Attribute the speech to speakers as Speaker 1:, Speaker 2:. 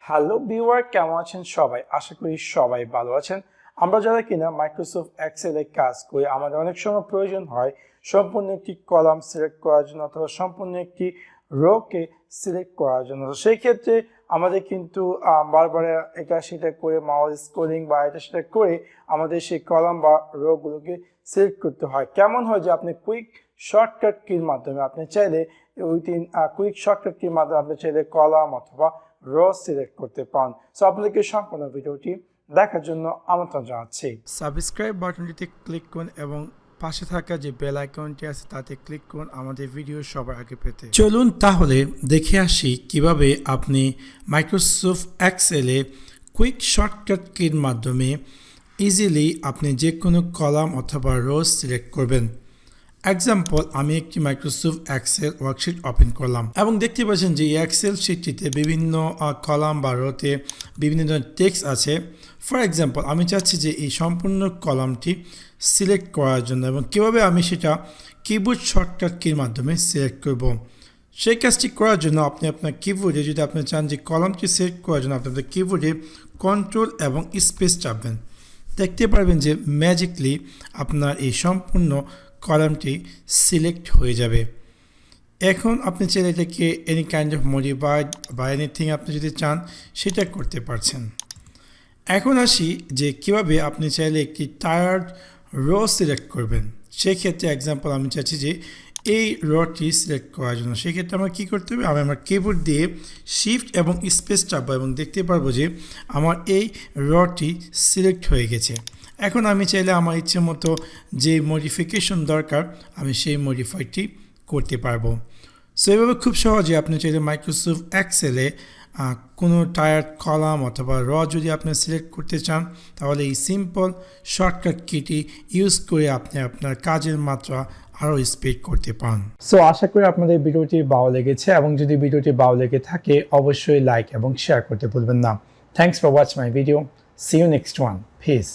Speaker 1: Hello viewer, কেমন আছেন সবাই? আশা করি সবাই ভালো আছেন। আমরা যারা কিনা মাইক্রোসফট এক্সেলে কাজ করি, আমাদের অনেক সময় প্রয়োজন হয় সম্পূর্ণ একটি কলাম সিলেক্ট করার জন্য অথবা সম্পূর্ণ একটি রোকে সিলেক্ট করার জন্য। তো সেই ক্ষেত্রে আমাদের কিন্তু বারবার এটা সেটা করে মাউস স্ক্রলিং বা এটা সেটা করে আমাদের সেই কলাম বা রোগুলোকে সিলেক্ট করতে হয়। কেমন হয় যে আপনি কুইক শর্টকাট কির মাধ্যমে আপনি চাইলে কুইক শর্টকাট কির মাধ্যমে আপনি চাইলে কলাম অথবা র সিলেক্ট করতে পারেন। সো আপনাদেরকে সম্পূর্ণ ভিডিওটি দেখার জন্য আমন্ত্রণ জানাচ্ছি।
Speaker 2: সাবস্ক্রাইব বাটনটিতে ক্লিক করুন এবং পাশে থাকা যে বেল আইকনটি আছে তাতে ক্লিক করুন আমাদের ভিডিও সবার আগে পেতে। চলুন তাহলে দেখে আসি কিভাবে আপনি মাইক্রোসফট এক্সেলে কুইক শর্টকাট কির মাধ্যমে ইজিলি আপনি যে কোনো কলাম অথবা রো সিলেক্ট করবেন। এক্সাম্পল, আমি একটি মাইক্রোসফট এক্সেল ওয়ার্কশিট ওপেন করলাম এবং দেখতে পাচ্ছেন যে এই এক্সেল শিটটিতে বিভিন্ন কলাম বা রোতে বিভিন্ন ধরনের টেক্সট আছে। ফর এক্সাম্পল, আমি চাচ্ছি যে এই সম্পূর্ণ কলামটি সিলেক্ট করার জন্য এবং কীভাবে আমি সেটা কিবোর্ড শর্টকাট কির মাধ্যমে সিলেক্ট করব। সেই কাজটি করার জন্য আপনি আপনার কিবোর্ডে, যদি আপনি চান যে কলামটি সিলেক্ট করার জন্য আপনি আপনার কিবোর্ডে কন্ট্রোল এবং স্পেস চাপবেন, দেখতে পারবেন যে ম্যাজিকলি আপনার এই সম্পূর্ণ কলামটি সিলেক্ট হয়ে যাবে। এখন আপনি চাইলে এটাকে এনি কাইন্ড অফ মডিফাইড বা এনিথিং আপনি যদি চান সেটা করতে পারছেন। এখন আসি যে কিভাবে আপনি চাইলে একটি টায়ার্ড রো সিলেক্ট করবেন। সেক্ষেত্রে এক্সাম্পল, আমি চাচ্ছি যে এই রটি সিলেক্ট করার জন্য সেক্ষেত্রে আমার কী করতে হবে, আমি আমার কিবোর্ড দিয়ে শিফট এবং স্পেস চাপবো এবং দেখতে পারবো যে আমার এই রটি সিলেক্ট হয়ে গেছে। এখন আমি চাইলে আমার ইচ্ছে মতো যে মডিফিকেশন দরকার আমি সেই মডিফাইটি করতে পারবো। সো এইভাবে খুব সহজে আপনি চাইলে মাইক্রোসফট এক্সেলে কোনো টায়ার্ড কলাম অথবা র যদি আপনি সিলেক্ট করতে চান তাহলে এই সিম্পল শর্টকাট কিটি ইউজ করে আপনি আপনার কাজের মাত্রা আরও স্পিড করতে পান।
Speaker 1: সো আশা করি আপনাদের ভিডিওটি ভালো লেগেছে এবং যদি ভিডিওটি ভালো লেগে থাকে অবশ্যই লাইক এবং শেয়ার করতে ভুলবেন না। Thanks for watch my video. See you next one. Piece.